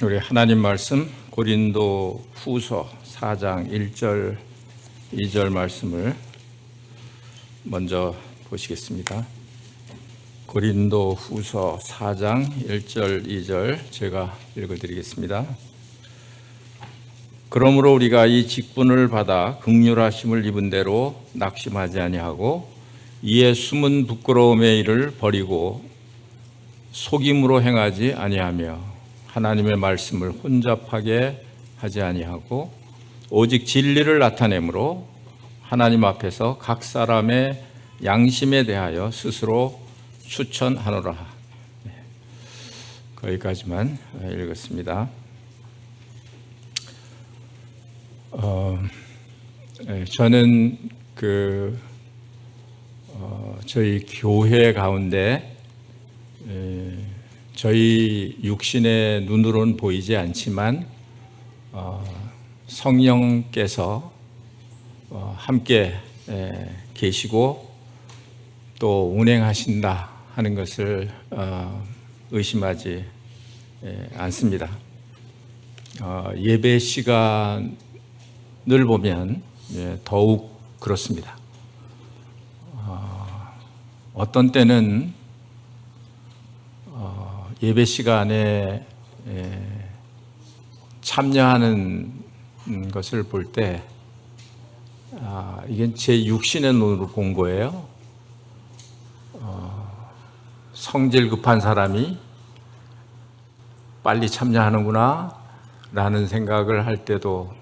우리 하나님 말씀 고린도 후서 4장 1절 2절 말씀을 먼저 보시겠습니다. 고린도 후서 4장 1절 2절 제가 읽어드리겠습니다. 그러므로 우리가 이 직분을 받아 긍휼하심을 입은 대로 낙심하지 아니하고 이에 숨은 부끄러움의 일을 버리고 속임으로 행하지 아니하며 하나님의 말씀을 혼잡하게 하지 아니하고 오직 진리를 나타내므로 하나님 앞에서 각 사람의 양심에 대하여 스스로 추천하노라. 거기까지만 읽었습니다. 저는 저희 교회 가운데 저희 육신의 눈으로는 보이지 않지만 성령께서 함께 계시고 또 운행하신다 하는 것을 의심하지 않습니다. 예배 시간을 보면 더욱 그렇습니다. 어떤 때는 예배 시간에 참여하는 것을 볼 때 이게 제 육신의 눈으로 본 거예요. 성질 급한 사람이 빨리 참여하는구나 라는 생각을 할 때도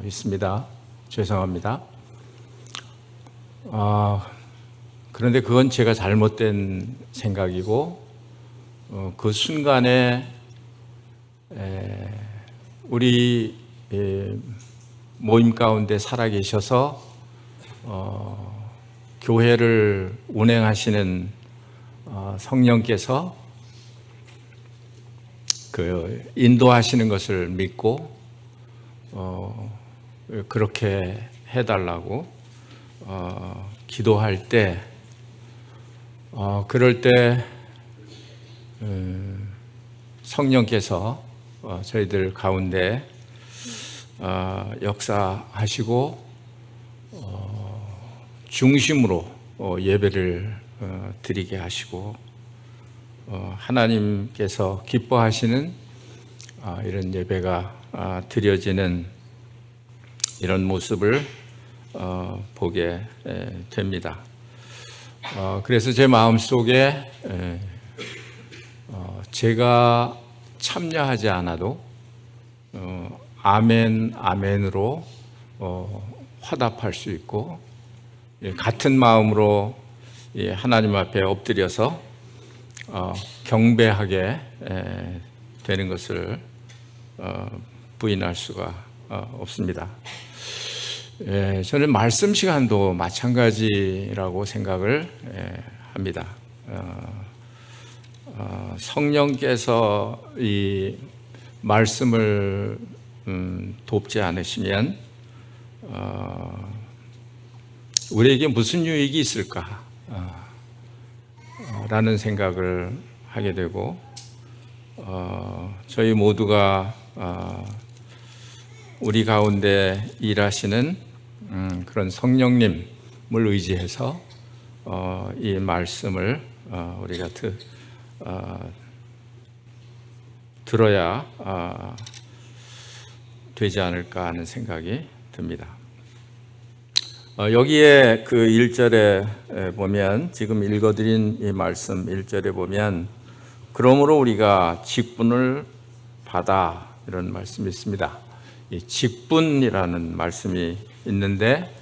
있습니다. 죄송합니다. 그런데 그건 제가 잘못된 생각이고 그 순간에 우리 모임 가운데 살아계셔서 교회를 운행하시는 성령께서 인도하시는 것을 믿고 그렇게 해달라고 기도할 때 그럴 때 성령께서 저희들 가운데 역사하시고 중심으로 예배를 드리게 하시고 하나님께서 기뻐하시는 이런 예배가 드려지는 이런 모습을 보게 됩니다. 그래서 제 마음속에 제가 참여하지 않아도 아멘, 아멘으로 화답할 수 있고 같은 마음으로 하나님 앞에 엎드려서 경배하게 되는 것을 부인할 수가 없습니다. 저는 말씀 시간도 마찬가지라고 생각을 합니다. 성령께서 이 말씀을 돕지 않으시면 우리에게 무슨 유익이 있을까 라는 생각을 하게 되고 저희 모두가 우리 가운데 일하시는 그런 성령님을 의지해서 이 말씀을 우리가 들어야 되지 않을까 하는 생각이 듭니다. 여기에 그 1절에 보면 지금 읽어드린 이 말씀 1절에 보면 그러므로 우리가 직분을 받아 이런 말씀이 있습니다. 이 직분이라는 말씀이 있는데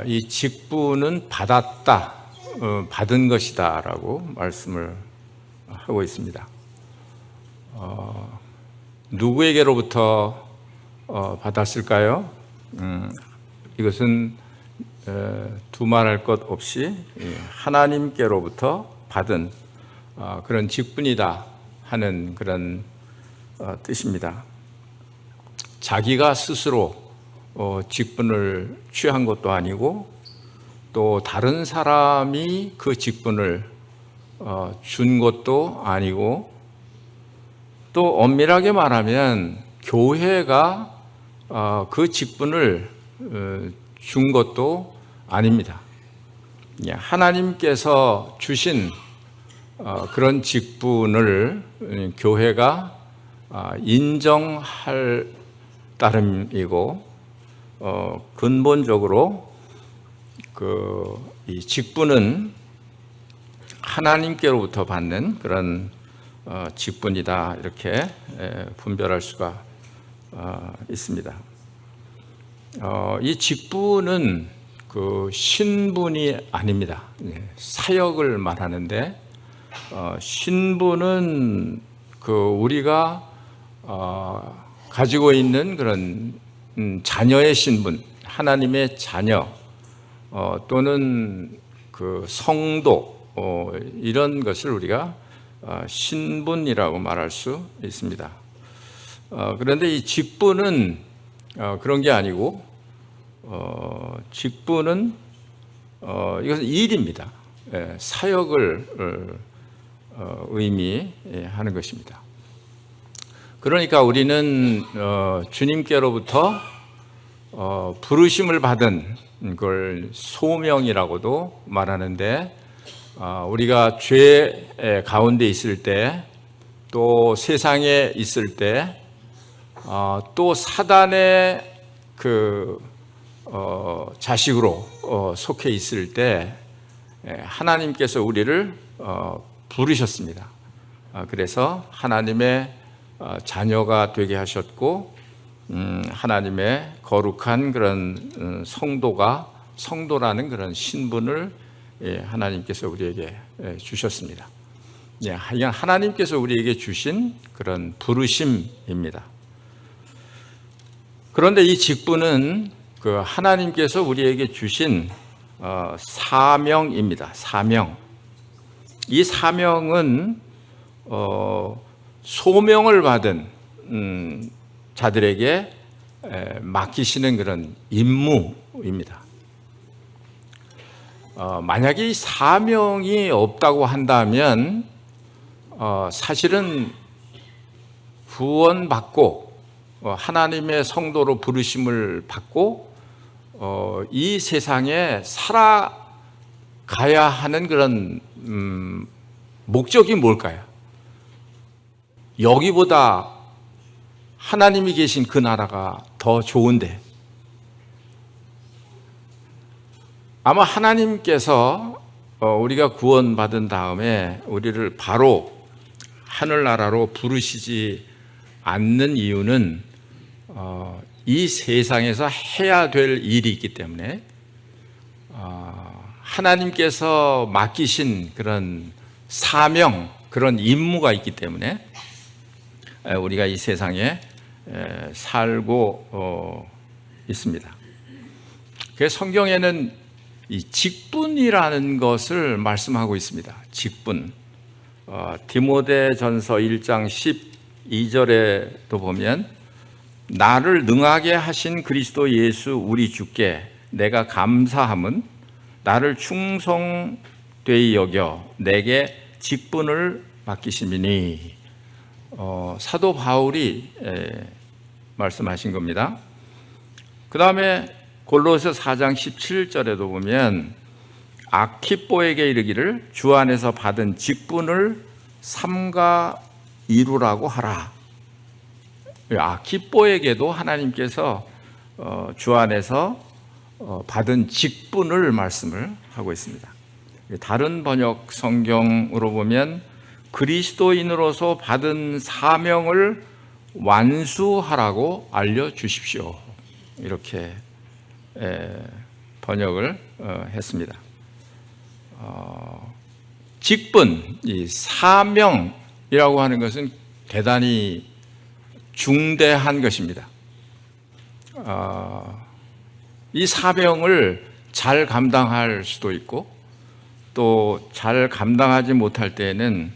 이 직분은 받았다, 받은 것이다 라고 말씀을 하고 있습니다. 누구에게로부터 받았을까요? 이것은 두말할 것 없이 하나님께로부터 받은 그런 직분이다 하는 그런 뜻입니다. 자기가 스스로 직분을 취한 것도 아니고 또 다른 사람이 그 직분을 준 것도 아니고 또 엄밀하게 말하면 교회가 그 직분을 준 것도 아닙니다. 하나님께서 주신 그런 직분을 교회가 인정할 따름이고, 근본적으로 이 직분은 하나님께로부터 받는 그런 직분이다, 이렇게 분별할 수가 있습니다. 이 직분은 그 신분이 아닙니다. 사역을 말하는데, 신분은 그 우리가 가지고 있는 그런 자녀의 신분, 하나님의 자녀, 또는 그 성도, 이런 것을 우리가 신분이라고 말할 수 있습니다. 그런데 이 직분은 그런 게 아니고, 직분은 이것은 일입니다. 사역을 의미하는 것입니다. 그러니까 우리는 주님께로부터 부르심을 받은 걸 소명이라고도 말하는데, 우리가 죄 가운데 있을 때, 또 세상에 있을 때, 또 사단의 그 자식으로 속해 있을 때 하나님께서 우리를 부르셨습니다. 그래서 하나님의 자녀가 되게 하셨고, 하나님의 거룩한 그런 성도라는 그런 신분을 하나님께서 우리에게 주셨습니다. 이건 하나님께서 우리에게 주신 그런 부르심입니다. 그런데 이 직분은 그 하나님께서 우리에게 주신 사명입니다. 사명. 이 사명은 소명을 받은 자들에게 맡기시는 그런 임무입니다. 만약에 이 사명이 없다고 한다면 사실은 구원받고 하나님의 성도로 부르심을 받고 이 세상에 살아가야 하는 그런 목적이 뭘까요? 여기보다 하나님이 계신 그 나라가 더 좋은데, 아마 하나님께서 우리가 구원받은 다음에 우리를 바로 하늘나라로 부르시지 않는 이유는 이 세상에서 해야 될 일이 있기 때문에, 하나님께서 맡기신 그런 사명, 그런 임무가 있기 때문에 우리가 이 세상에 살고 있습니다. 그래서 성경에는 이 직분이라는 것을 말씀하고 있습니다. 직분. 디모데전서 1장 12절에도 보면, 나를 능하게 하신 그리스도 예수 우리 주께 내가 감사함은 나를 충성되이 여겨 내게 직분을 맡기심이니. 사도 바울이 말씀하신 겁니다. 그 다음에 골로새 4장 17절에도 보면, 아키뽀에게 이르기를 주 안에서 받은 직분을 삼가 이루라고 하라. 아키뽀에게도 하나님께서 주 안에서 받은 직분을 말씀을 하고 있습니다. 다른 번역 성경으로 보면 그리스도인으로서 받은 사명을 완수하라고 알려주십시오, 이렇게 번역을 했습니다. 직분, 이 사명이라고 하는 것은 대단히 중대한 것입니다. 이 사명을 잘 감당할 수도 있고, 또 잘 감당하지 못할 때에는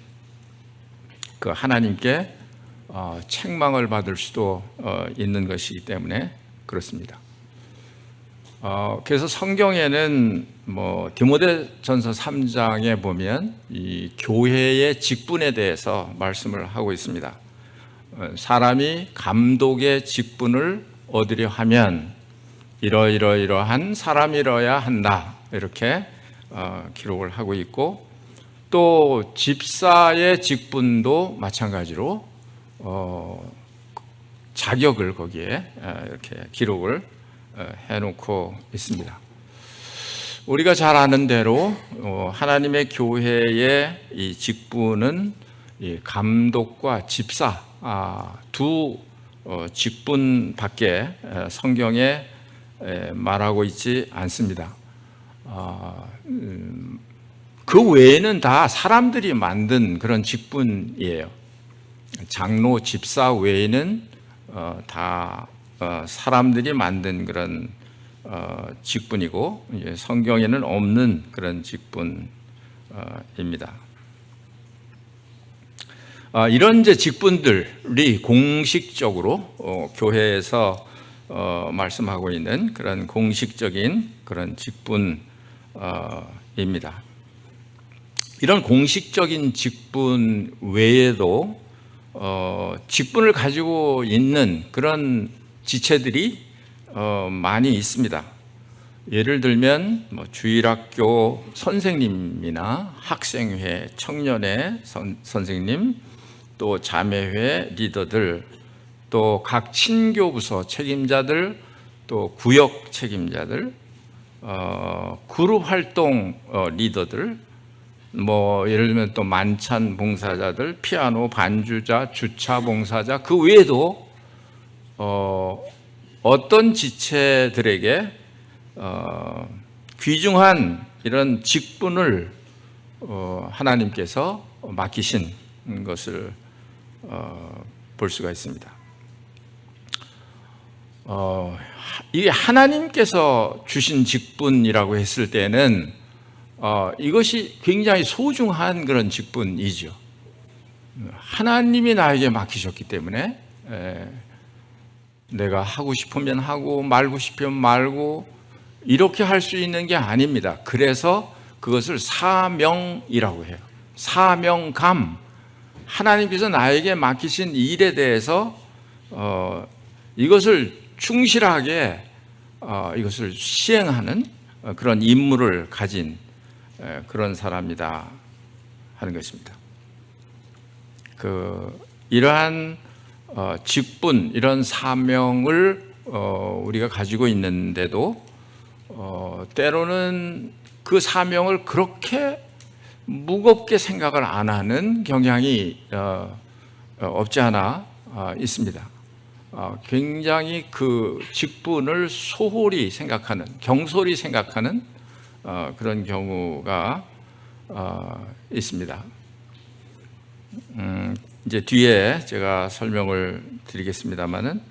그 하나님께 책망을 받을 수도 있는 것이기 때문에 그렇습니다. 그래서 성경에는 디모데전서 3장에 보면 이 교회의 직분에 대해서 말씀을 하고 있습니다. 사람이 감독의 직분을 얻으려 하면 이러이러이러한 사람이러야 한다, 이렇게 기록을 하고 있고, 또 집사의 직분도 마찬가지로 자격을 거기에 이렇게 기록을 해놓고 있습니다. 우리가 잘 아는 대로 하나님의 교회의 이 직분은 이 감독과 집사 두 직분밖에 성경에 말하고 있지 않습니다. 그 외에는 다 사람들이 만든 그런 직분이에요. 장로, 집사 외에는 다 사람들이 만든 그런 직분이고, 성경에는 없는 그런 직분입니다. 이런 이제 직분들이 공식적으로 교회에서 말씀하고 있는 그런 공식적인 그런 직분입니다. 이런 공식적인 직분 외에도 직분을 가지고 있는 그런 지체들이 많이 있습니다. 예를 들면 주일학교 선생님이나 학생회, 청년회 선생님, 또 자매회 리더들, 또 각 친교부서 책임자들, 또 구역 책임자들, 그룹 활동 리더들, 예를 들면 또 만찬 봉사자들, 피아노 반주자, 주차 봉사자, 그 외에도 어떤 지체들에게 귀중한 이런 직분을 하나님께서 맡기신 것을 볼 수가 있습니다. 이게 하나님께서 주신 직분이라고 했을 때는 이것이 굉장히 소중한 그런 직분이죠. 하나님이 나에게 맡기셨기 때문에 내가 하고 싶으면 하고 말고 싶으면 말고 이렇게 할 수 있는 게 아닙니다. 그래서 그것을 사명이라고 해요. 사명감. 하나님께서 나에게 맡기신 일에 대해서 이것을 충실하게 이것을 시행하는 그런 임무를 가진 그런 사람이다 하는 것입니다. 이러한 직분, 이런 사명을 우리가 가지고 있는데도 때로는 그 사명을 그렇게 무겁게 생각을 안 하는 경향이 없지 않아 있습니다. 굉장히 그 직분을 소홀히 생각하는, 경솔히 생각하는 그런 경우가 있습니다. 이제 뒤에 제가 설명을 드리겠습니다만은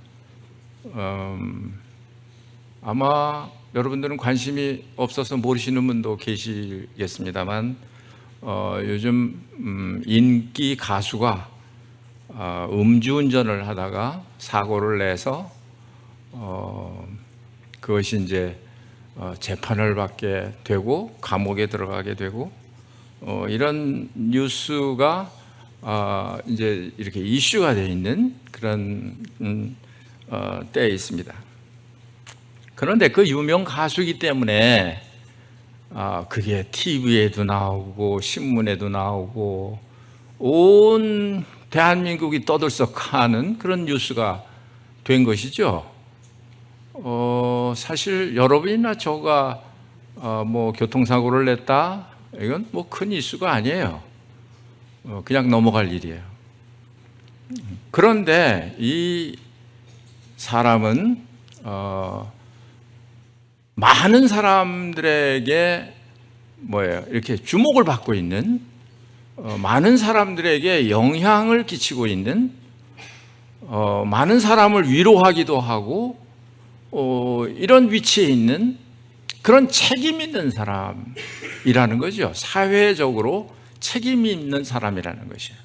아마 여러분들은 관심이 없어서 모르시는 분도 계시겠습니다만 요즘 인기 가수가 음주운전을 하다가 사고를 내서 그것이 이제 재판을 받게 되고 감옥에 들어가게 되고 이런 뉴스가 이제 이렇게 이슈가 되어 있는 그런 때에 있습니다. 그런데 그 유명 가수이기 때문에 그게 TV에도 나오고 신문에도 나오고 온 대한민국이 떠들썩하는 그런 뉴스가 된 것이죠. 사실 여러분이나 저가 교통사고를 냈다, 이건 큰 이슈가 아니에요. 그냥 넘어갈 일이에요. 그런데 이 사람은 많은 사람들에게 이렇게 주목을 받고 있는, 많은 사람들에게 영향을 끼치고 있는, 많은 사람을 위로하기도 하고 이런 위치에 있는 그런 책임 있는 사람이라는 거죠. 사회적으로 책임이 있는 사람이라는 것이에요.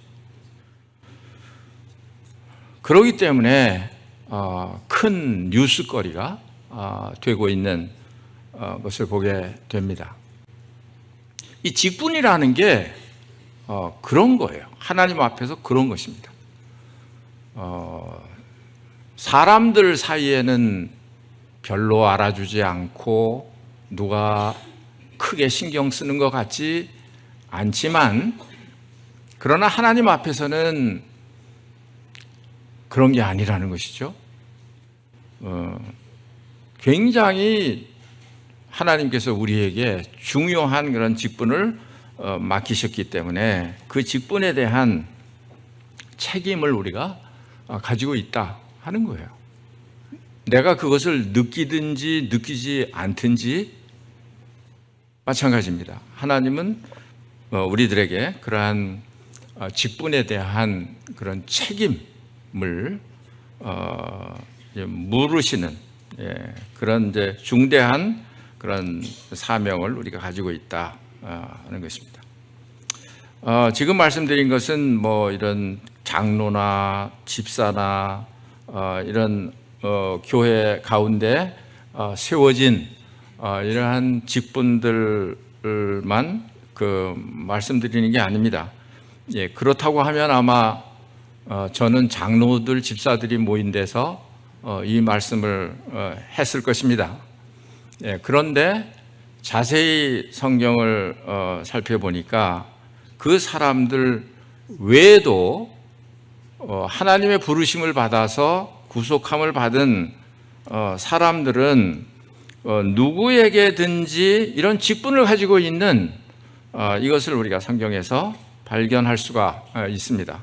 그렇기 때문에 큰 뉴스거리가 되고 있는 것을 보게 됩니다. 이 직분이라는 게 그런 거예요. 하나님 앞에서 그런 것입니다. 사람들 사이에는 별로 알아주지 않고 누가 크게 신경 쓰는 것 같지 않지만, 그러나 하나님 앞에서는 그런 게 아니라는 것이죠. 굉장히 하나님께서 우리에게 중요한 그런 직분을 맡기셨기 때문에 그 직분에 대한 책임을 우리가 가지고 있다 하는 거예요. 내가 그것을 느끼든지 느끼지 않든지 마찬가지입니다. 하나님은 우리들에게 그러한 직분에 대한 그런 책임을 물으시는 그런 이제 중대한 그런 사명을 우리가 가지고 있다 하는 것입니다. 지금 말씀드린 것은 뭐 이런 장로나 집사나 이런 교회 가운데 세워진 이러한 직분들만 말씀드리는 게 아닙니다. 그렇다고 하면 아마 저는 장로들, 집사들이 모인 데서 이 말씀을 했을 것입니다. 그런데 자세히 성경을 살펴보니까 그 사람들 외에도 하나님의 부르심을 받아서 구속함을 받은 사람들은 누구에게든지 이런 직분을 가지고 있는 이것을 우리가 성경에서 발견할 수가 있습니다.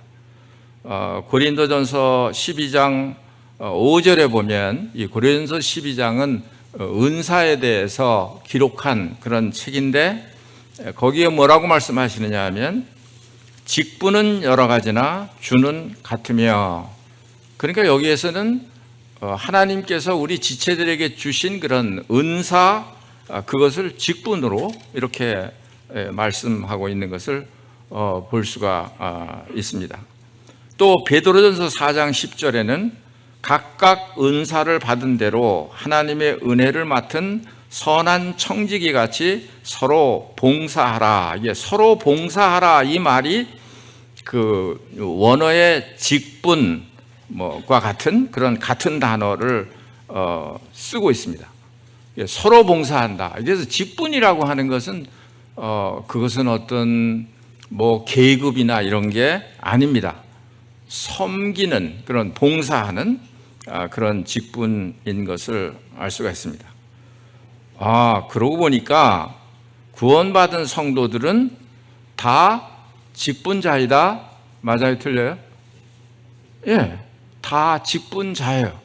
고린도전서 12장 5절에 보면 이 고린도전서 12장은 은사에 대해서 기록한 그런 책인데, 거기에 뭐라고 말씀하시느냐 하면 직분은 여러 가지나 주는 같으며, 그러니까 여기에서는 하나님께서 우리 지체들에게 주신 그런 은사, 그것을 직분으로 이렇게 말씀하고 있는 것을 볼 수가 있습니다. 또 베드로전서 4장 10절에는 각각 은사를 받은 대로 하나님의 은혜를 맡은 선한 청지기 같이 서로 봉사하라. 이게 서로 봉사하라 이 말이 그 원어의 직분과 같은 그런 같은 단어를 쓰고 있습니다. 서로 봉사한다. 그래서 직분이라고 하는 것은 그것은 어떤 뭐 계급이나 이런 게 아닙니다. 섬기는 그런 봉사하는 그런 직분인 것을 알 수가 있습니다. 그러고 보니까 구원받은 성도들은 다 직분자이다. 맞아요? 틀려요? 다 직분자예요.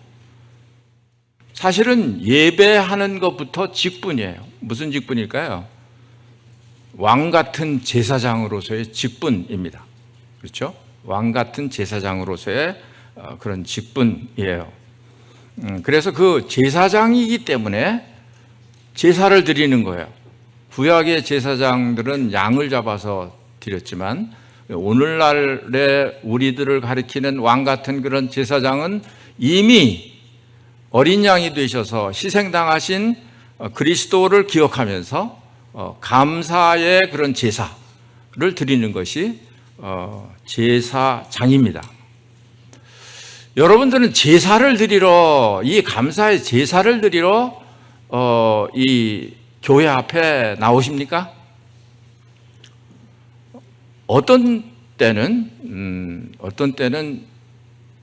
사실은 예배하는 것부터 직분이에요. 무슨 직분일까요? 왕 같은 제사장으로서의 직분입니다. 그렇죠? 왕 같은 제사장으로서의 그런 직분이에요. 그래서 그 제사장이기 때문에 제사를 드리는 거예요. 구약의 제사장들은 양을 잡아서 드렸지만 오늘날의 우리들을 가리키는 왕 같은 그런 제사장은 이미 어린 양이 되셔서 희생당하신 그리스도를 기억하면서 감사의 그런 제사를 드리는 것이 제사장입니다. 여러분들은 제사를 드리러, 이 감사의 제사를 드리러 이 교회 앞에 나오십니까? 어떤 때는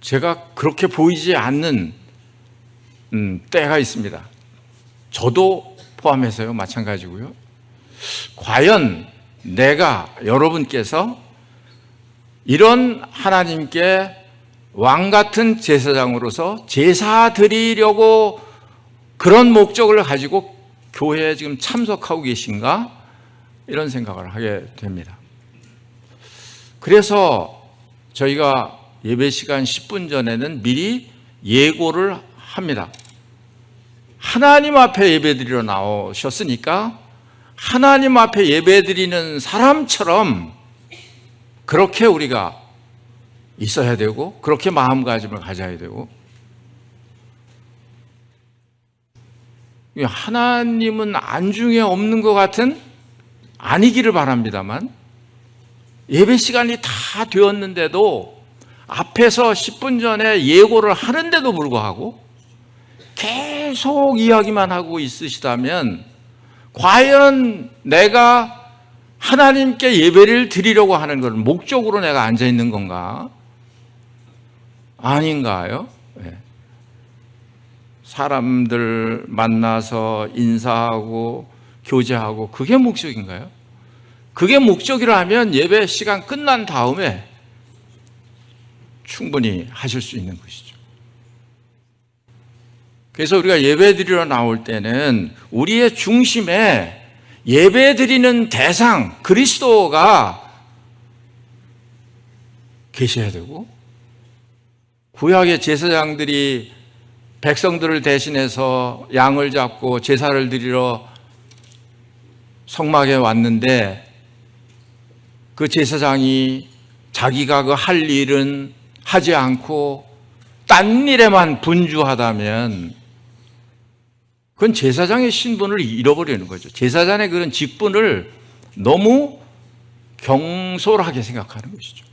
제가 그렇게 보이지 않는 때가 있습니다. 저도 포함해서요, 마찬가지고요. 과연 내가, 여러분께서 이런 하나님께 왕 같은 제사장으로서 제사 드리려고 그런 목적을 가지고 교회에 지금 참석하고 계신가? 이런 생각을 하게 됩니다. 그래서 저희가 예배 시간 10분 전에는 미리 예고를 합니다. 하나님 앞에 예배드리러 나오셨으니까 하나님 앞에 예배드리는 사람처럼 그렇게 우리가 있어야 되고, 그렇게 마음가짐을 가져야 되고, 하나님은 안중에 없는 것 같은, 아니기를 바랍니다만, 예배 시간이 다 되었는데도 앞에서 10분 전에 예고를 하는데도 불구하고 계속 이야기만 하고 있으시다면 과연 내가 하나님께 예배를 드리려고 하는 걸 목적으로 내가 앉아 있는 건가? 아닌가요? 네. 사람들 만나서 인사하고 교제하고 그게 목적인가요? 그게 목적이라면 예배 시간 끝난 다음에 충분히 하실 수 있는 것이죠. 그래서 우리가 예배 드리러 나올 때는 우리의 중심에 예배 드리는 대상 그리스도가 계셔야 되고, 구약의 제사장들이 백성들을 대신해서 양을 잡고 제사를 드리러 성막에 왔는데 그 제사장이 자기가 그 할 일은 하지 않고 딴 일에만 분주하다면 그건 제사장의 신분을 잃어버리는 거죠. 제사장의 그런 직분을 너무 경솔하게 생각하는 것이죠.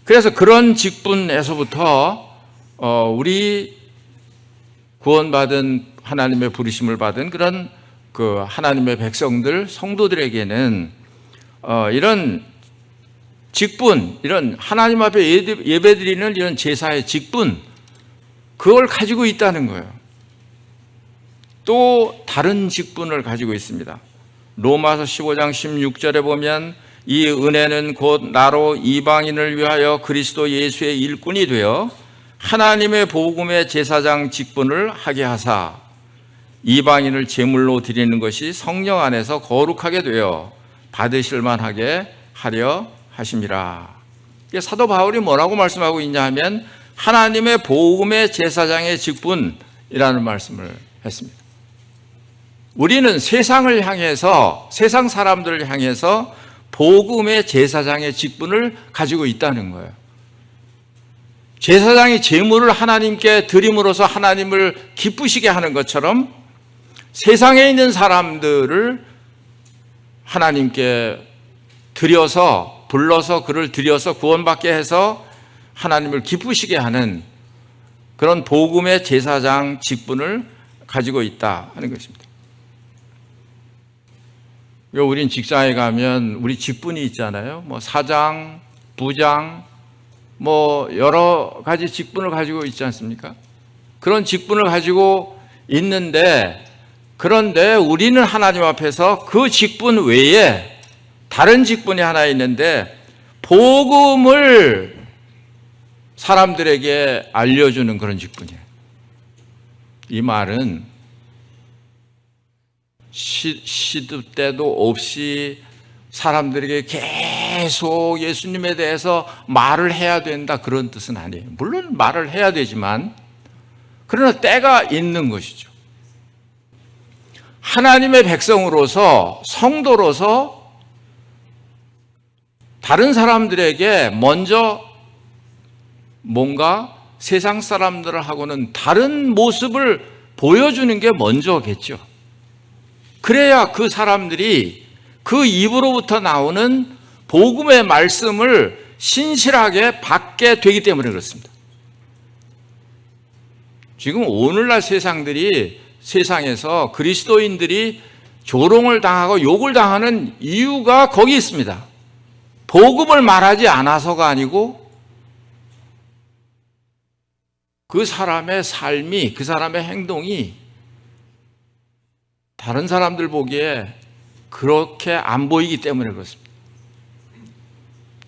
그래서 그런 직분에서부터 우리 구원받은 하나님의 부르심을 받은 그런 그 하나님의 백성들, 성도들에게는 이런 직분, 이런 하나님 앞에 예배드리는 이런 제사의 직분, 그걸 가지고 있다는 거예요. 또 다른 직분을 가지고 있습니다. 로마서 15장 16절에 보면 이 은혜는 곧 나로 이방인을 위하여 그리스도 예수의 일꾼이 되어 하나님의 복음의 제사장 직분을 하게 하사 이방인을 제물로 드리는 것이 성령 안에서 거룩하게 되어 받으실 만하게 하려 하심이라. 사도 바울이 뭐라고 말씀하고 있냐 하면 하나님의 복음의 제사장의 직분이라는 말씀을 했습니다. 우리는 세상을 향해서, 세상 사람들을 향해서 복음의 제사장의 직분을 가지고 있다는 거예요. 제사장이 제물을 하나님께 드림으로써 하나님을 기쁘시게 하는 것처럼 세상에 있는 사람들을 하나님께 드려서, 불러서 그를 드려서 구원받게 해서 하나님을 기쁘시게 하는 그런 복음의 제사장 직분을 가지고 있다 하는 것입니다. 우린 직장에 가면 우리 직분이 있잖아요. 뭐 사장, 부장, 뭐 여러 가지 직분을 가지고 있지 않습니까? 그런 직분을 가지고 있는데, 그런데 우리는 하나님 앞에서 그 직분 외에 다른 직분이 하나 있는데 복음을 사람들에게 알려주는 그런 직분이에요. 이 말은 시도 때도 없이 사람들에게 계속 예수님에 대해서 말을 해야 된다 그런 뜻은 아니에요. 물론 말을 해야 되지만 그러나 때가 있는 것이죠. 하나님의 백성으로서, 성도로서 다른 사람들에게 먼저 뭔가 세상 사람들하고는 다른 모습을 보여주는 게 먼저겠죠. 그래야 그 사람들이 그 입으로부터 나오는 복음의 말씀을 신실하게 받게 되기 때문에 그렇습니다. 지금 오늘날 세상에서 그리스도인들이 조롱을 당하고 욕을 당하는 이유가 거기 있습니다. 복음을 말하지 않아서가 아니고 그 사람의 삶이, 그 사람의 행동이 다른 사람들 보기에 그렇게 안 보이기 때문에 그렇습니다.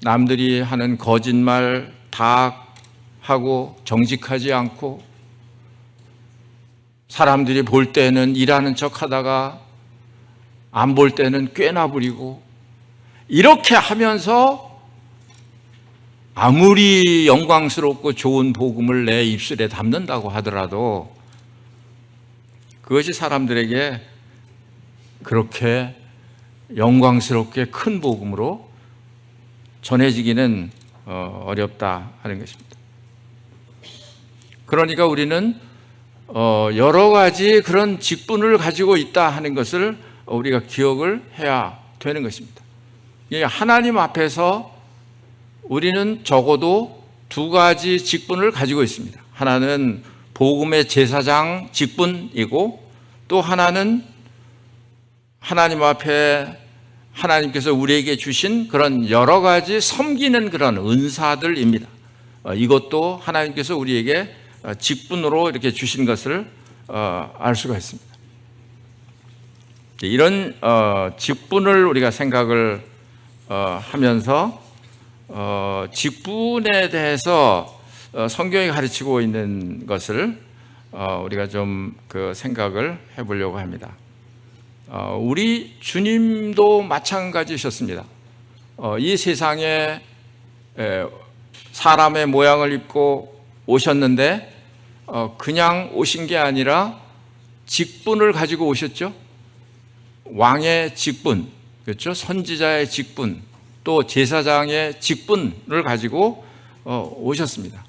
남들이 하는 거짓말 다 하고 정직하지 않고 사람들이 볼 때는 일하는 척 하다가 안 볼 때는 꾀나 부리고 이렇게 하면서 아무리 영광스럽고 좋은 복음을 내 입술에 담는다고 하더라도 그것이 사람들에게 그렇게 영광스럽게 큰 복음으로 전해지기는 어렵다 하는 것입니다. 그러니까 우리는 여러 가지 그런 직분을 가지고 있다 하는 것을 우리가 기억을 해야 되는 것입니다. 하나님 앞에서 우리는 적어도 두 가지 직분을 가지고 있습니다. 하나는 복음의 제사장 직분이고, 또 하나는 하나님 앞에 하나님께서 우리에게 주신 그런 여러 가지 섬기는 그런 은사들입니다. 이것도 하나님께서 우리에게 직분으로 이렇게 주신 것을 알 수가 있습니다. 이런 직분을 우리가 생각을 하면서 직분에 대해서 성경이 가르치고 있는 것을 우리가 좀 그 생각을 해보려고 합니다. 우리 주님도 마찬가지셨습니다. 이 세상에 사람의 모양을 입고 오셨는데 그냥 오신 게 아니라 직분을 가지고 오셨죠. 왕의 직분, 그렇죠? 선지자의 직분, 또 제사장의 직분을 가지고 오셨습니다.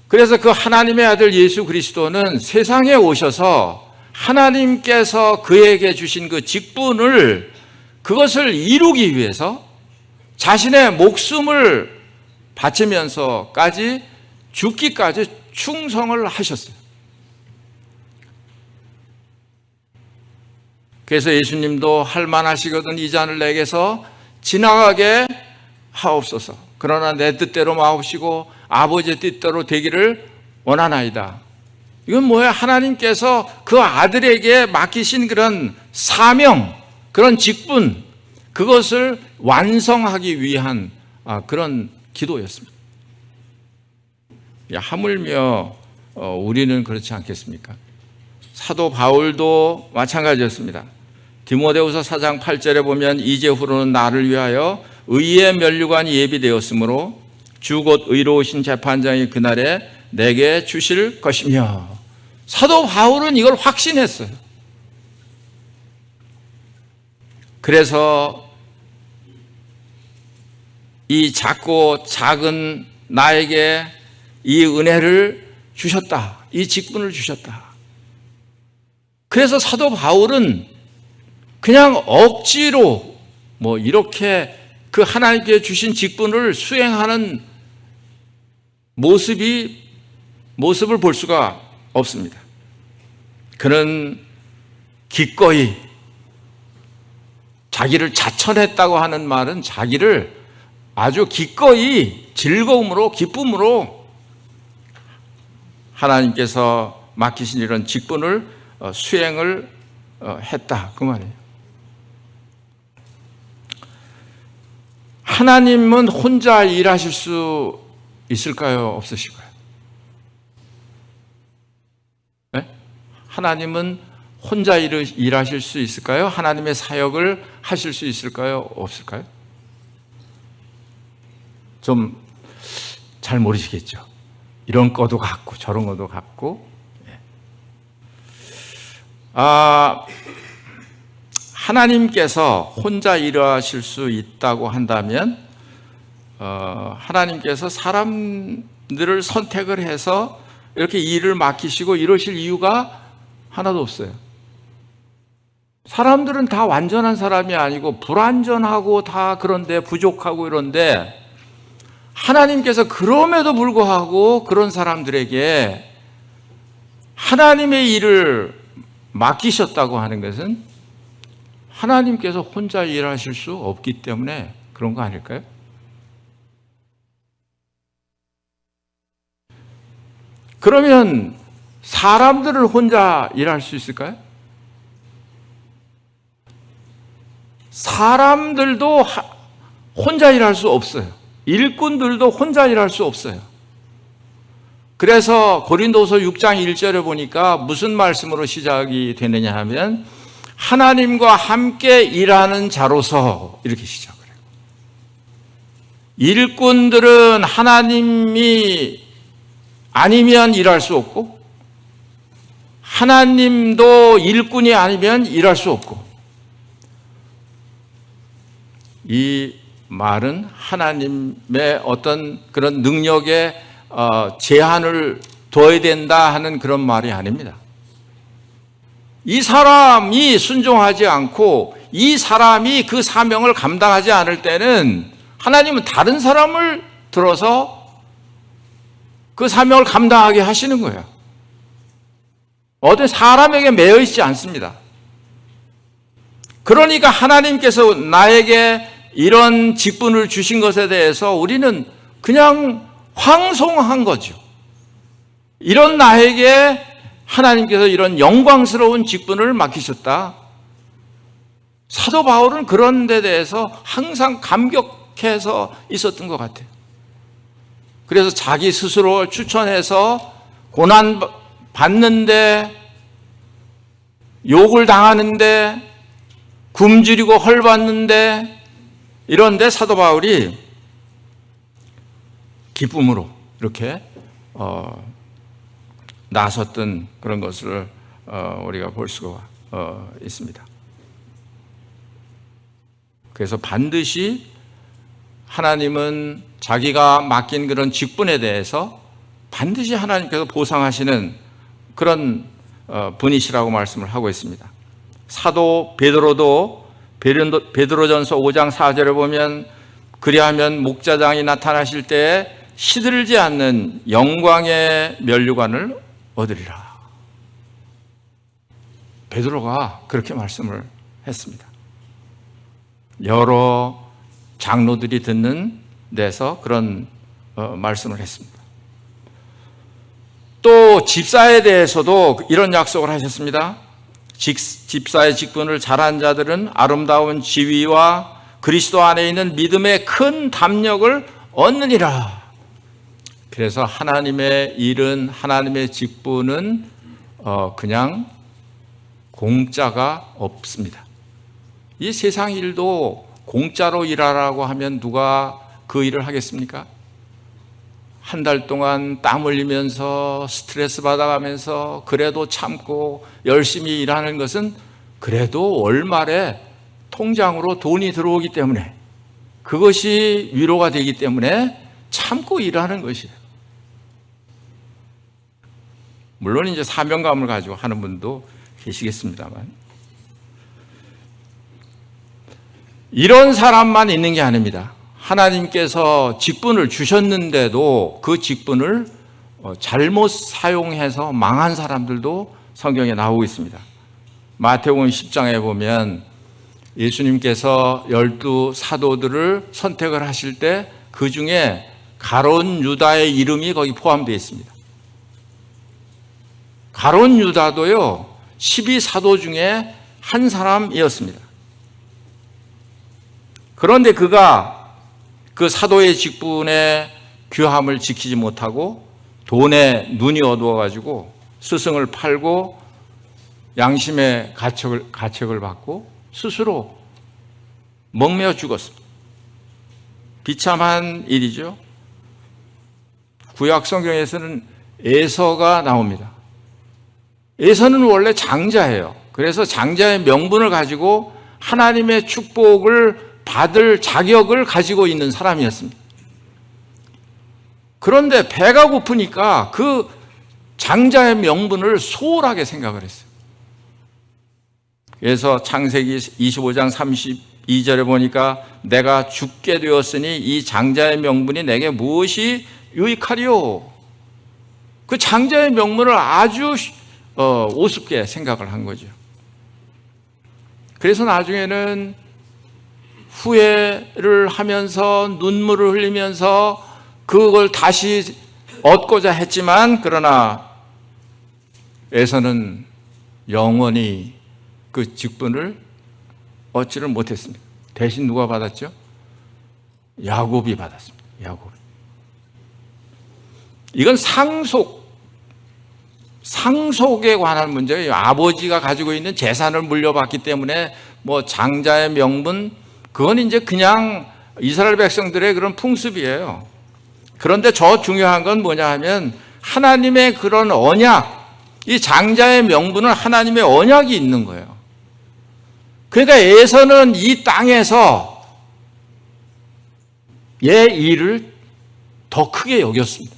그래서 그 하나님의 아들 예수 그리스도는 세상에 오셔서 하나님께서 그에게 주신 그 직분을, 그것을 이루기 위해서 자신의 목숨을 바치면서까지 죽기까지 충성을 하셨어요. 그래서 예수님도 할 만하시거든 이 잔을 내게서 지나가게 하옵소서. 그러나 내 뜻대로 마옵시고 아버지의 뜻대로 되기를 원하나이다. 이건 뭐예요? 하나님께서 그 아들에게 맡기신 그런 사명, 그런 직분, 그것을 완성하기 위한 그런 기도였습니다. 하물며 우리는 그렇지 않겠습니까? 사도 바울도 마찬가지였습니다. 디모데후서 4장 8절에 보면 이제후로는 나를 위하여 의의 면류관이 예비되었으므로 주 곧 의로우신 재판장이 그날에 내게 주실 것이며, 사도 바울은 이걸 확신했어요. 그래서 이 작고 작은 나에게 이 은혜를 주셨다. 이 직분을 주셨다. 그래서 사도 바울은 그냥 억지로 이렇게 그 하나님께 주신 직분을 수행하는 모습을 볼 수가 없습니다. 그는 기꺼이 자기를 자천했다고 하는 말은 자기를 아주 기꺼이 즐거움으로, 기쁨으로 하나님께서 맡기신 이런 직분을 수행을 했다, 그 말이에요. 하나님은 혼자 일하실 수 있을까요? 없으실까요? 네? 하나님은 혼자 일하실 수 있을까요? 하나님의 사역을 하실 수 있을까요? 없을까요? 좀 잘 모르시겠죠? 이런 거도 같고 저런 거도 같고. 하나님께서 혼자 일하실 수 있다고 한다면 하나님께서 사람들을 선택을 해서 이렇게 일을 맡기시고 이러실 이유가 하나도 없어요. 사람들은 다 완전한 사람이 아니고 불완전하고 다 그런데 부족하고 이런데, 하나님께서 그럼에도 불구하고 그런 사람들에게 하나님의 일을 맡기셨다고 하는 것은 하나님께서 혼자 일하실 수 없기 때문에 그런 거 아닐까요? 그러면 사람들을 혼자 일할 수 있을까요? 사람들도 혼자 일할 수 없어요. 일꾼들도 혼자 일할 수 없어요. 그래서 고린도서 6장 1절에 보니까 무슨 말씀으로 시작이 되느냐 하면 하나님과 함께 일하는 자로서 이렇게 시작을 해요. 일꾼들은 하나님이 아니면 일할 수 없고, 하나님도 일꾼이 아니면 일할 수 없고, 이 말은 하나님의 어떤 그런 능력에 제한을 둬야 된다 하는 그런 말이 아닙니다. 이 사람이 순종하지 않고 이 사람이 그 사명을 감당하지 않을 때는 하나님은 다른 사람을 들어서 그 사명을 감당하게 하시는 거예요. 어떤 사람에게 매여 있지 않습니다. 그러니까 하나님께서 나에게 이런 직분을 주신 것에 대해서 우리는 그냥 황송한 거죠. 이런 나에게 하나님께서 이런 영광스러운 직분을 맡기셨다. 사도 바울은 그런 데 대해서 항상 감격해서 있었던 것 같아요. 그래서 자기 스스로 추천해서 고난 받는데, 욕을 당하는데, 굶주리고 헐받는데, 이런데 사도 바울이 기쁨으로 이렇게 나섰던 그런 것을 우리가 볼 수가 있습니다. 그래서 반드시 하나님은 자기가 맡긴 그런 직분에 대해서 반드시 하나님께서 보상하시는 그런 분이시라고 말씀을 하고 있습니다. 사도 베드로도 베드로전서 5장 4절에 보면 그리하면 목자장이 나타나실 때에 시들지 않는 영광의 면류관을 얻으리라. 베드로가 그렇게 말씀을 했습니다. 여러 장로들이 듣는 데서 그런 말씀을 했습니다. 또 집사에 대해서도 이런 약속을 하셨습니다. 집사의 직분을 잘한 자들은 아름다운 지위와 그리스도 안에 있는 믿음의 큰 담력을 얻느니라. 그래서 하나님의 일은, 하나님의 직분은 그냥 공짜가 없습니다. 이 세상 일도 공짜로 일하라고 하면 누가 그 일을 하겠습니까? 한 달 동안 땀 흘리면서 스트레스 받아가면서 그래도 참고 열심히 일하는 것은 그래도 월말에 통장으로 돈이 들어오기 때문에, 그것이 위로가 되기 때문에 참고 일하는 것이에요. 물론 이제 사명감을 가지고 하는 분도 계시겠습니다만, 이런 사람만 있는 게 아닙니다. 하나님께서 직분을 주셨는데도 그 직분을 잘못 사용해서 망한 사람들도 성경에 나오고 있습니다. 마태복음 10장에 보면 예수님께서 12 사도들을 선택을 하실 때 그 중에 가룟 유다의 이름이 거기 포함되어 있습니다. 가룟 유다도요 12 사도 중에 한 사람이었습니다. 그런데 그가 그 사도의 직분의 귀함을 지키지 못하고 돈에 눈이 어두워가지고 스승을 팔고 양심의 가책을 받고 스스로 목매어 죽었습니다. 비참한 일이죠. 구약 성경에서는 에서가 나옵니다. 에서는 원래 장자예요. 그래서 장자의 명분을 가지고 하나님의 축복을 받을 자격을 가지고 있는 사람이었습니다. 그런데 배가 고프니까 그 장자의 명분을 소홀하게 생각을 했어요. 그래서 창세기 25장 32절에 보니까 내가 죽게 되었으니 이 장자의 명분이 내게 무엇이 유익하리요? 그 장자의 명분을 아주 우습게 생각을 한 거죠. 그래서 나중에는 후회를 하면서 눈물을 흘리면서 그걸 다시 얻고자 했지만, 그러나 에서는 영원히 그 직분을 얻지를 못했습니다. 대신 누가 받았죠? 야곱이 받았습니다. 야곱이. 이건 상속에 관한 문제예요. 아버지가 가지고 있는 재산을 물려받기 때문에 뭐 장자의 명분, 그건 이제 그냥 이스라엘 백성들의 그런 풍습이에요. 그런데 저 중요한 건 뭐냐 하면 하나님의 그런 언약, 이 장자의 명분은 하나님의 언약이 있는 거예요. 그러니까 에서는 이 땅에서 얘 일을 더 크게 여겼습니다.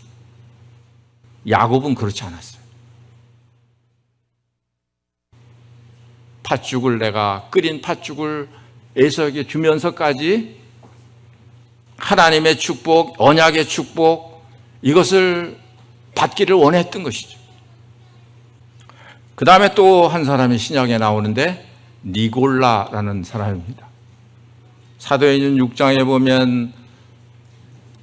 야곱은 그렇지 않았어요. 팥죽을 내가 끓인 팥죽을 에서에게 주면서까지 하나님의 축복, 언약의 축복, 이것을 받기를 원했던 것이죠. 그 다음에 또 한 사람이 신약에 나오는데 니골라라는 사람입니다. 사도행전 6장에 보면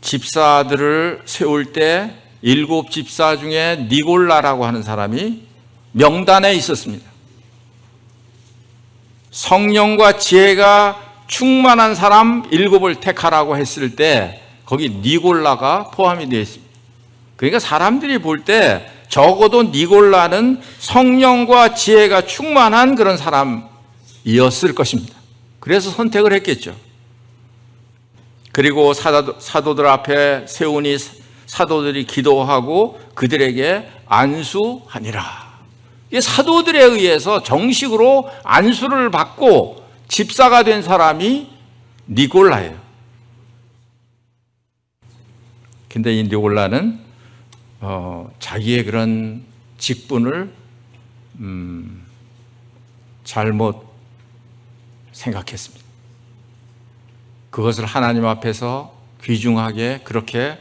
집사들을 세울 때 7 집사 중에 니골라라고 하는 사람이 명단에 있었습니다. 성령과 지혜가 충만한 사람 7을 택하라고 했을 때 거기 니골라가 포함이 되어 있습니다. 그러니까 사람들이 볼 때 적어도 니골라는 성령과 지혜가 충만한 그런 사람이었을 것입니다. 그래서 선택을 했겠죠. 그리고 사도들 앞에 세우니 사도들이 기도하고 그들에게 안수하니라. 이 사도들에 의해서 정식으로 안수를 받고 집사가 된 사람이 니골라예요. 근데 이 니골라는 자기의 그런 직분을 잘못 생각했습니다. 그것을 하나님 앞에서 귀중하게 그렇게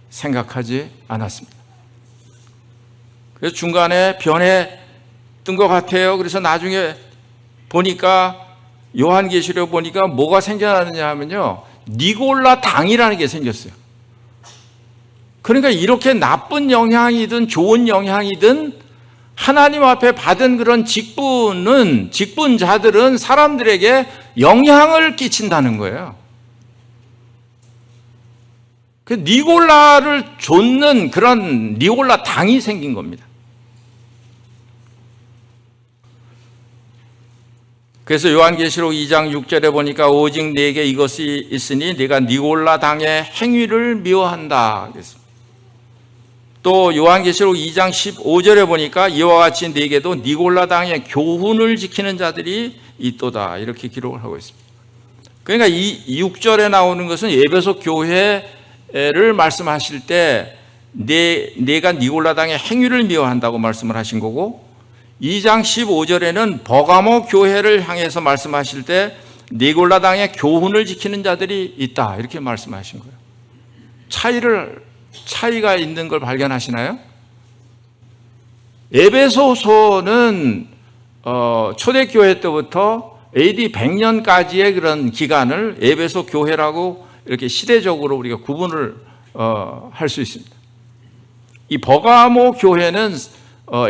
생각하지 않았습니다. 그래서 중간에 변했던 것 같아요. 그래서 나중에 보니까 요한계시록 보니까 뭐가 생겨나느냐 하면요, 니골라 당이라는 게 생겼어요. 그러니까 이렇게 나쁜 영향이든 좋은 영향이든 하나님 앞에 받은 그런 직분자들은 사람들에게 영향을 끼친다는 거예요. 그 니골라를 좇는 그런 니골라 당이 생긴 겁니다. 그래서 요한계시록 2장 6절에 보니까 오직 네게 이것이 있으니 네가 니골라 당의 행위를 미워한다 그랬습니다. 또 요한계시록 2장 15절에 보니까 이와 같이 네게도 니골라 당의 교훈을 지키는 자들이 있도다 이렇게 기록을 하고 있습니다. 그러니까 이 6절에 나오는 것은 에베소 교회를 말씀하실 때 네가 니골라 당의 행위를 미워한다고 말씀을 하신 거고, 2장 15절에는 버가모 교회를 향해서 말씀하실 때 니골라 당의 교훈을 지키는 자들이 있다 이렇게 말씀하신 거예요. 차이가 있는 걸 발견하시나요? 에베소서는 초대교회 때부터 AD 100년까지의 그런 기간을 에베소 교회라고 이렇게 시대적으로 우리가 구분을 할 수 있습니다. 이 버가모 교회는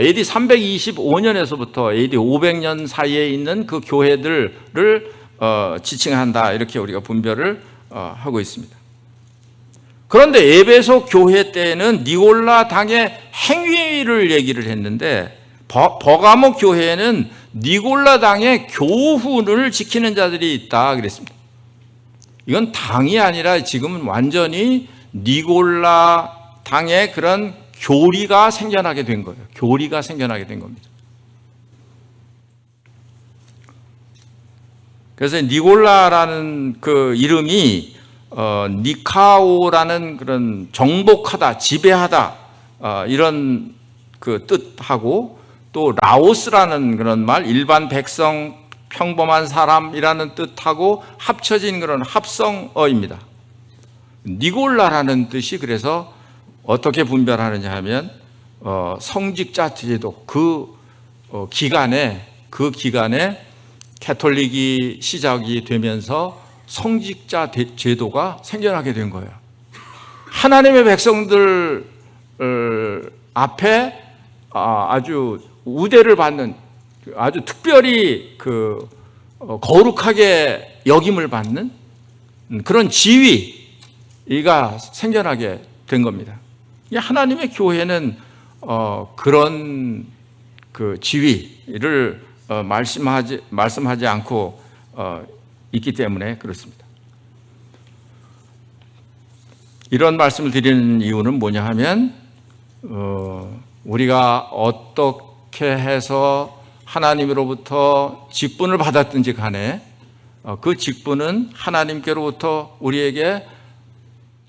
AD 325년에서부터 AD 500년 사이에 있는 그 교회들을 지칭한다 이렇게 우리가 분별을 하고 있습니다. 그런데 에베소 교회 때는 니골라 당의 행위를 얘기를 했는데 버가모 교회는 니골라 당의 교훈을 지키는 자들이 있다 그랬습니다. 이건 당이 아니라 지금은 완전히 니골라 당의 그런 교리가 생겨나게 된 거예요. 교리가 생겨나게 된 겁니다. 그래서 니골라라는 그 이름이 니카오라는 그런 정복하다, 지배하다 이런 그 뜻하고, 또 라오스라는 그런 말, 일반 백성, 평범한 사람이라는 뜻하고 합쳐진 그런 합성어입니다. 니골라라는 뜻이 그래서 어떻게 분별하느냐 하면 성직자 제도 그 기간에 캐톨릭이 시작이 되면서 성직자 제도가 생겨나게 된 거예요. 하나님의 백성들 앞에 아주 우대를 받는, 아주 특별히 그 거룩하게 역임을 받는 그런 지위가 생겨나게 된 겁니다. 하나님의 교회는 그런 그 지위를 말씀하지 않고 있기 때문에 그렇습니다. 이런 말씀을 드리는 이유는 뭐냐 하면 우리가 어떻게 해서 하나님으로부터 직분을 받았든지 간에 그 직분은 하나님께로부터 우리에게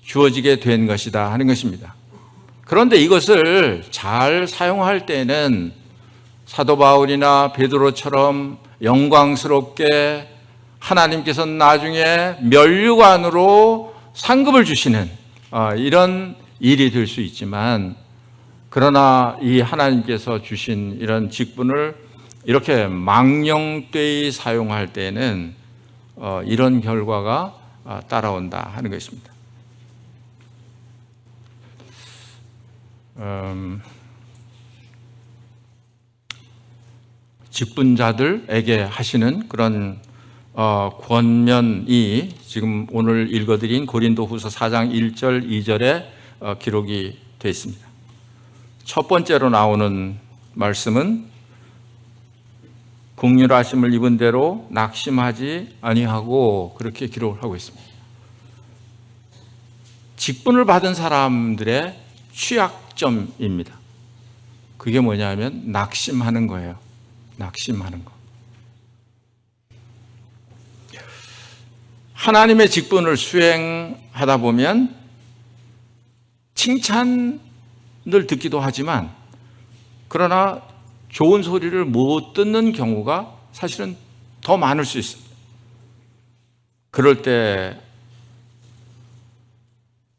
주어지게 된 것이다 하는 것입니다. 그런데 이것을 잘 사용할 때는 사도 바울이나 베드로처럼 영광스럽게 하나님께서는 나중에 면류관으로 상급을 주시는 이런 일이 될 수 있지만, 그러나 이 하나님께서 주신 이런 직분을 이렇게 망령되이 사용할 때는 이런 결과가 따라온다 하는 것입니다. 직분자들에게 하시는 그런 권면이 지금 오늘 읽어드린 고린도후서 4장 1절 2절에 기록이 되어 있습니다. 첫 번째로 나오는 말씀은 긍휼하심을 입은 대로 낙심하지 아니하고, 그렇게 기록을 하고 있습니다. 직분을 받은 사람들의 취약점입니다. 그게 뭐냐면 낙심하는 거예요. 낙심하는 거. 하나님의 직분을 수행하다 보면 칭찬을 듣기도 하지만, 그러나 좋은 소리를 못 듣는 경우가 사실은 더 많을 수 있습니다. 그럴 때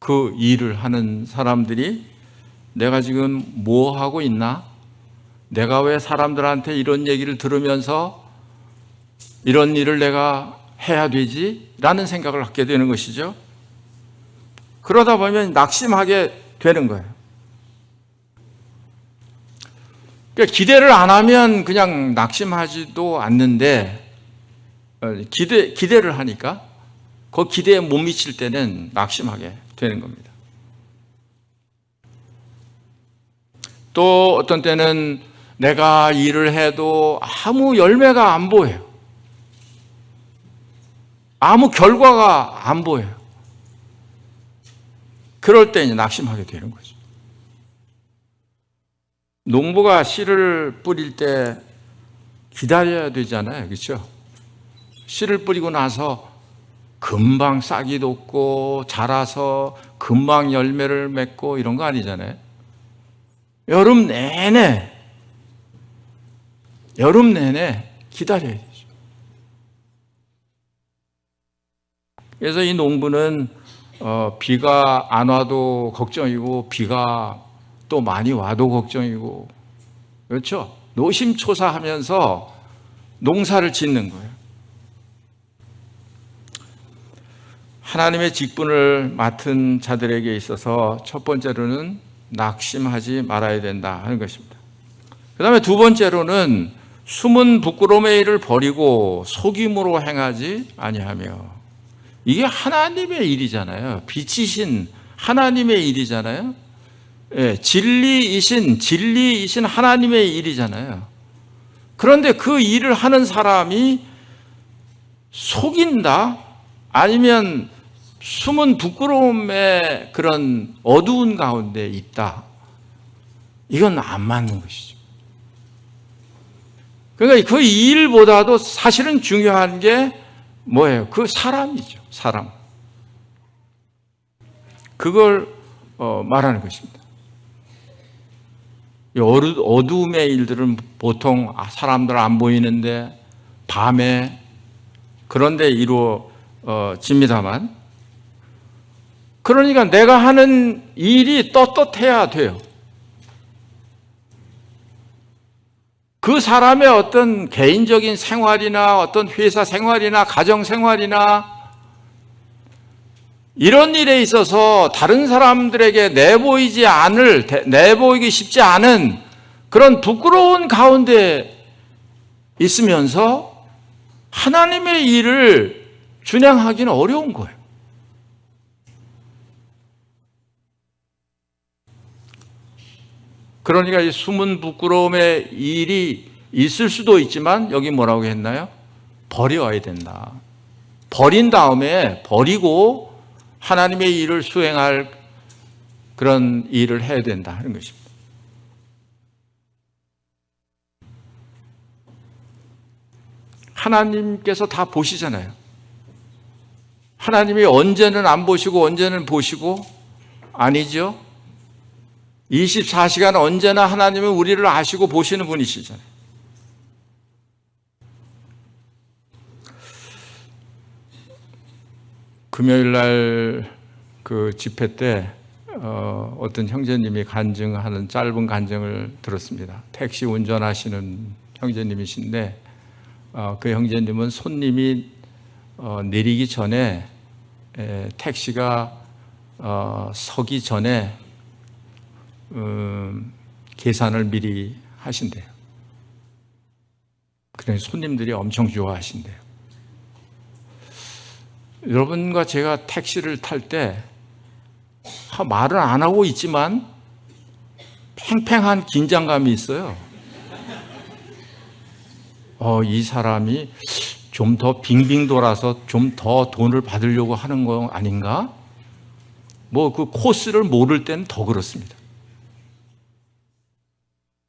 그 일을 하는 사람들이 내가 지금 뭐 하고 있나? 내가 왜 사람들한테 이런 얘기를 들으면서 이런 일을 내가 해야 되지? 라는 생각을 갖게 되는 것이죠. 그러다 보면 낙심하게 되는 거예요. 그러니까 기대를 안 하면 그냥 낙심하지도 않는데, 기대를 하니까 그 기대에 못 미칠 때는 낙심하게 되는 겁니다. 또 어떤 때는 내가 일을 해도 아무 열매가 안 보여요. 아무 결과가 안 보여요. 그럴 때 이제 낙심하게 되는 거죠. 농부가 씨를 뿌릴 때 기다려야 되잖아요. 그렇죠? 씨를 뿌리고 나서 금방 싹이 돋고 자라서 금방 열매를 맺고 이런 거 아니잖아요. 여름 내내 기다려야 되죠. 그래서 이 농부는 비가 안 와도 걱정이고, 비가 또 많이 와도 걱정이고, 그렇죠? 노심초사하면서 농사를 짓는 거예요. 하나님의 직분을 맡은 자들에게 있어서 첫 번째로는 낙심하지 말아야 된다 하는 것입니다. 그 다음에 두 번째로는 숨은 부끄러움의 일을 버리고 속임으로 행하지 아니하며. 이게 하나님의 일이잖아요. 빛이신 하나님의 일이잖아요. 예, 진리이신 하나님의 일이잖아요. 그런데 그 일을 하는 사람이 속인다? 아니면 숨은 부끄러움의 그런 어두운 가운데 있다? 이건 안 맞는 것이죠. 그러니까 그 일보다도 사실은 중요한 게 뭐예요? 그 사람이죠. 사람. 그걸 말하는 것입니다. 어두움의 일들은 보통 사람들 안 보이는데 밤에 그런데 이루어집니다만, 그러니까 내가 하는 일이 떳떳해야 돼요. 그 사람의 어떤 개인적인 생활이나 어떤 회사 생활이나 가정 생활이나 이런 일에 있어서 다른 사람들에게 내보이기 쉽지 않은 그런 부끄러운 가운데 있으면서 하나님의 일을 준행하기는 어려운 거예요. 그러니까 이 숨은 부끄러움의 일이 있을 수도 있지만, 여기 뭐라고 했나요? 버려야 된다. 버린 다음에 버리고 하나님의 일을 수행할 그런 일을 해야 된다 하는 것입니다. 하나님께서 다 보시잖아요. 하나님이 언제는 안 보시고 언제는 보시고? 아니죠. 24시간 언제나 하나님은 우리를 아시고 보시는 분이시잖아요. 금요일 날 그 집회 때 어떤 형제님이 간증하는 짧은 간증을 들었습니다. 택시 운전하시는 형제님이신데 그 형제님은 손님이 내리기 전에 택시가 서기 전에 계산을 미리 하신대요. 그래서 손님들이 엄청 좋아하신대요. 여러분과 제가 택시를 탈 때 말은 안 하고 있지만 팽팽한 긴장감이 있어요. 이 사람이 좀 더 빙빙 돌아서 좀 더 돈을 받으려고 하는 거 아닌가? 뭐 그 코스를 모를 때는 더 그렇습니다.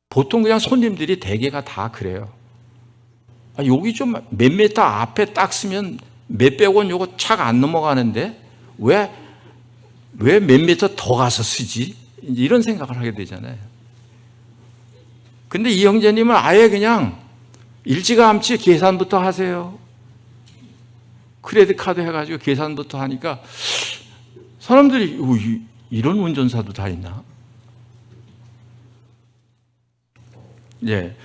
보통 그냥 손님들이 대개가 다 그래요. 여기 좀 몇 미터 앞에 딱 쓰면 몇백 원 요거 착 안 넘어가는데 왜 몇 미터 더 가서 쓰지? 이런 생각을 하게 되잖아요. 근데 이 형제님은 아예 그냥 일찌감치 계산부터 하세요. 크레딧 카드 해가지고 계산부터 하니까 사람들이 이런 운전사도 다 있나? 예,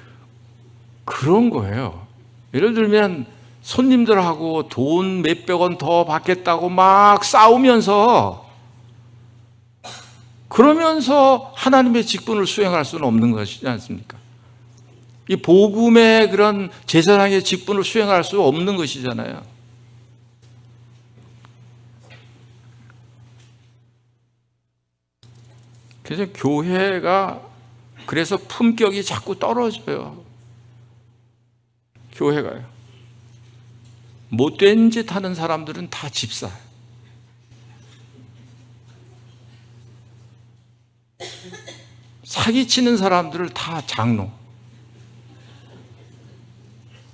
그런 거예요. 예를 들면 손님들하고 돈 몇백 원 더 받겠다고 막 싸우면서 그러면서 하나님의 직분을 수행할 수는 없는 것이지 않습니까? 이 복음의 그런 제사장의 직분을 수행할 수 없는 것이잖아요. 그래서 교회가 그래서 품격이 자꾸 떨어져요. 교회가요. 못된 짓 하는 사람들은 다 집사. 사기치는 사람들을 다 장로.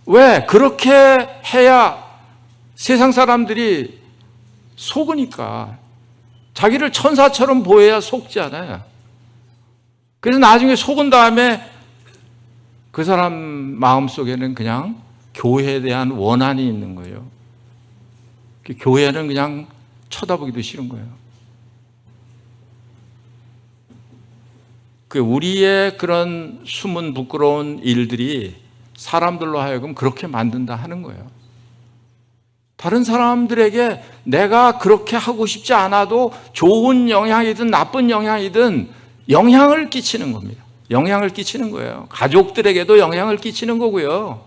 왜? 그렇게 해야 세상 사람들이 속으니까. 자기를 천사처럼 보여야 속지 않아요. 그래서 나중에 속은 다음에 그 사람 마음속에는 그냥 교회에 대한 원한이 있는 거예요. 교회는 그냥 쳐다보기도 싫은 거예요. 우리의 그런 숨은 부끄러운 일들이 사람들로 하여금 그렇게 만든다 하는 거예요. 다른 사람들에게 내가 그렇게 하고 싶지 않아도 좋은 영향이든 나쁜 영향이든 영향을 끼치는 겁니다. 영향을 끼치는 거예요. 가족들에게도 영향을 끼치는 거고요.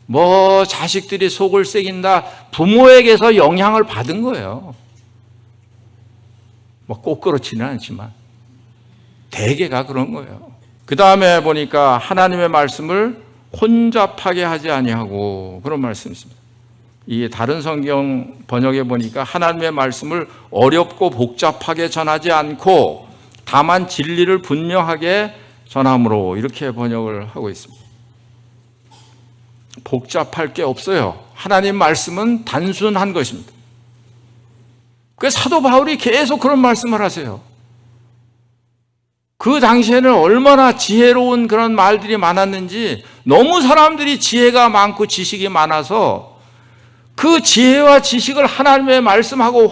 뭐 자식들이 속을 새긴다, 부모에게서 영향을 받은 거예요. 뭐 꼭 그렇지는 않지만 대개가 그런 거예요. 그 다음에 보니까 하나님의 말씀을 혼잡하게 하지 아니하고 그런 말씀이 있습니다. 이 다른 성경 번역에 보니까 하나님의 말씀을 어렵고 복잡하게 전하지 않고 다만 진리를 분명하게 전함으로 이렇게 번역을 하고 있습니다. 복잡할 게 없어요. 하나님 말씀은 단순한 것입니다. 그래서 사도 바울이 계속 그런 말씀을 하세요. 그 당시에는 얼마나 지혜로운 그런 말들이 많았는지 너무 사람들이 지혜가 많고 지식이 많아서 그 지혜와 지식을 하나님의 말씀하고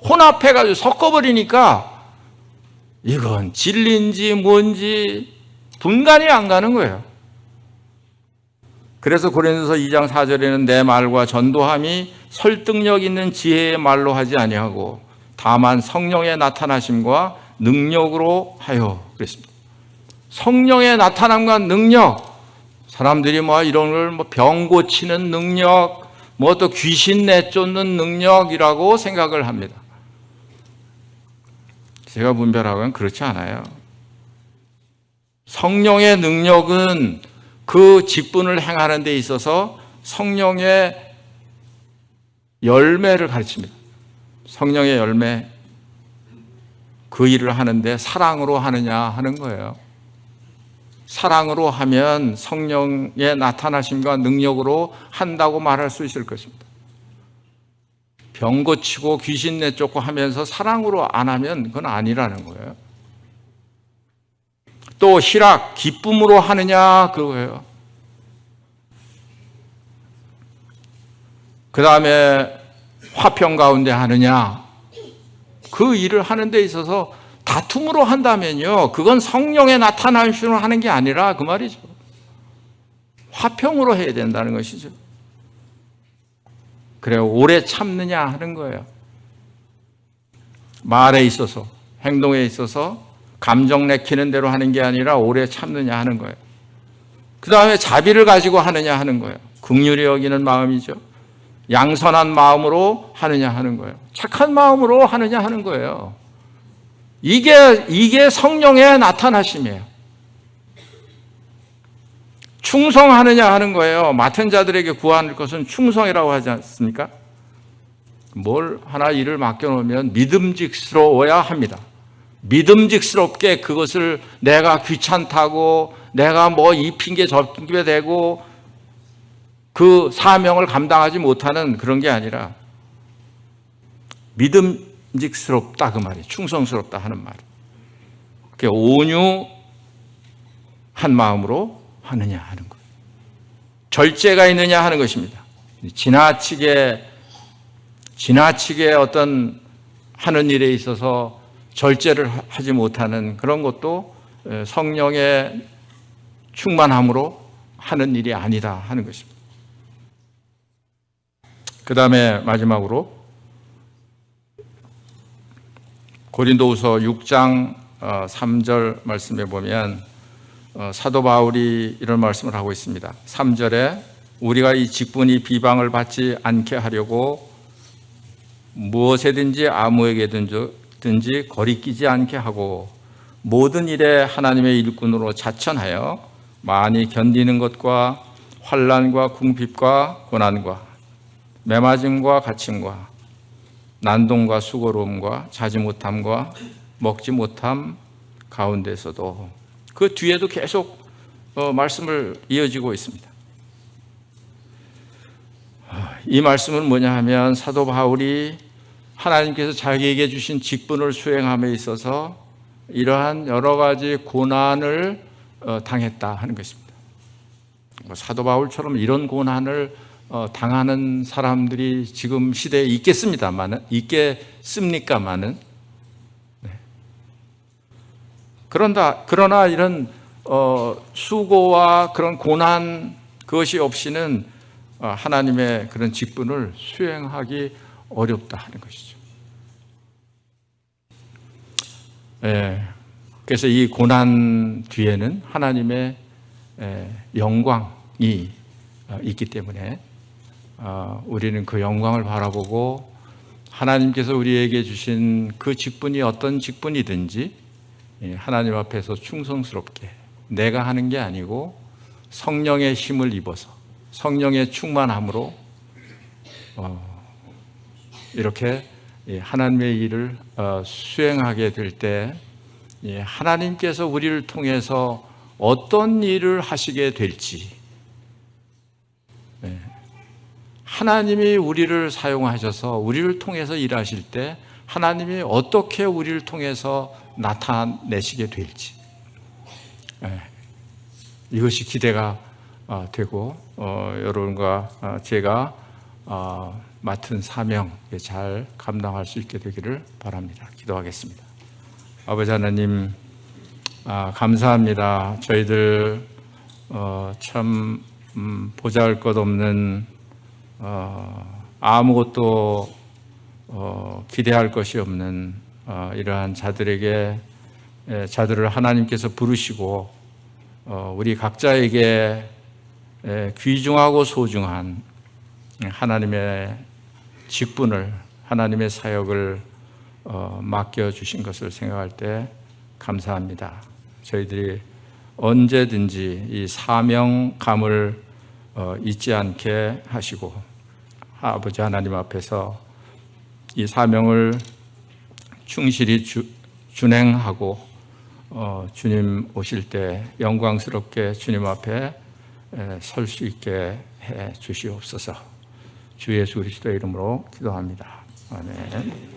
혼합해가지고 섞어버리니까 이건 진리인지 뭔지 분간이 안 가는 거예요. 그래서 고린도서 2장 4절에는 내 말과 전도함이 설득력 있는 지혜의 말로 하지 아니하고 다만 성령의 나타나심과 능력으로 하여 그랬습니다. 성령의 나타남과 능력, 사람들이 이런 걸 병 고치는 능력, 또 귀신 내쫓는 능력이라고 생각을 합니다. 제가 분별하고는 그렇지 않아요. 성령의 능력은 그 직분을 행하는 데 있어서 성령의 열매를 가르칩니다. 성령의 열매, 그 일을 하는데 사랑으로 하느냐 하는 거예요. 사랑으로 하면 성령의 나타나심과 능력으로 한다고 말할 수 있을 것입니다. 병 고치고 귀신 내쫓고 하면서 사랑으로 안 하면 그건 아니라는 거예요. 또 희락, 기쁨으로 하느냐 그거예요. 그 다음에 화평 가운데 하느냐, 그 일을 하는 데 있어서 다툼으로 한다면요, 그건 성령의 나타나심으로 하는 게 아니라 그 말이죠. 화평으로 해야 된다는 것이죠. 그래, 오래 참느냐 하는 거예요. 말에 있어서, 행동에 있어서 감정 내키는 대로 하는 게 아니라 오래 참느냐 하는 거예요. 그 다음에 자비를 가지고 하느냐 하는 거예요. 긍휼히 여기는 마음이죠. 양선한 마음으로 하느냐 하는 거예요. 착한 마음으로 하느냐 하는 거예요. 이게 성령의 나타나심이에요. 충성하느냐 하는 거예요. 맡은 자들에게 구하는 것은 충성이라고 하지 않습니까? 뭘 하나 일을 맡겨놓으면 믿음직스러워야 합니다. 믿음직스럽게 그것을 내가 귀찮다고, 내가 뭐 이 핑계 저 핑계 대고 그 사명을 감당하지 못하는 그런 게 아니라 믿음직스럽다 그 말이, 충성스럽다 하는 말. 그게 온유한 마음으로 하느냐 하는 거예요. 절제가 있느냐 하는 것입니다. 지나치게 어떤 하는 일에 있어서 절제를 하지 못하는 그런 것도 성령의 충만함으로 하는 일이 아니다 하는 것입니다. 그 다음에 마지막으로 고린도후서 6장 3절 말씀에 보면 사도 바울이 이런 말씀을 하고 있습니다. 3절에 우리가 이 직분이 비방을 받지 않게 하려고 무엇에든지 아무에게든지 거리끼지 않게 하고 모든 일에 하나님의 일꾼으로 자천하여 많이 견디는 것과 환난과 궁핍과 고난과 매맞음과 갇힘과 난동과 수고로움과 자지 못함과 먹지 못함 가운데서도 그 뒤에도 계속 말씀을 이어지고 있습니다. 이 말씀은 뭐냐 하면 사도 바울이 하나님께서 자기에게 주신 직분을 수행함에 있어서 이러한 여러 가지 고난을 당했다 하는 것입니다. 사도 바울처럼 이런 고난을 당하는 사람들이 지금 시대에 있겠습니까마는 네. 그러나 이런 수고와 그런 고난 그것이 없이는 하나님의 그런 직분을 수행하기 어렵다 하는 것이죠. 예, 그래서 이 고난 뒤에는 하나님의 영광이 있기 때문에 우리는 그 영광을 바라보고 하나님께서 우리에게 주신 그 직분이 어떤 직분이든지 하나님 앞에서 충성스럽게 내가 하는 게 아니고 성령의 힘을 입어서 성령의 충만함으로 이렇게 하나님의 일을 수행하게 될 때 하나님께서 우리를 통해서 어떤 일을 하시게 될지 하나님이 우리를 사용하셔서 우리를 통해서 일하실 때 하나님이 어떻게 우리를 통해서 나타내시게 될지 이것이 기대가 되고 여러분과 제가 맡은 사명 잘 감당할 수 있게 되기를 바랍니다. 기도하겠습니다. 아버지 하나님 감사합니다. 저희들 참 보잘것없는 아무것도 기대할 것이 없는 이러한 자들을 하나님께서 부르시고 우리 각자에게 귀중하고 소중한 하나님의 직분을 하나님의 사역을 맡겨주신 것을 생각할 때 감사합니다. 저희들이 언제든지 이 사명감을 잊지 않게 하시고 아버지 하나님 앞에서 이 사명을 충실히 준행하고 주님 오실 때 영광스럽게 주님 앞에 설 수 있게 해 주시옵소서. 주 예수 그리스도의 이름으로 기도합니다. 아멘.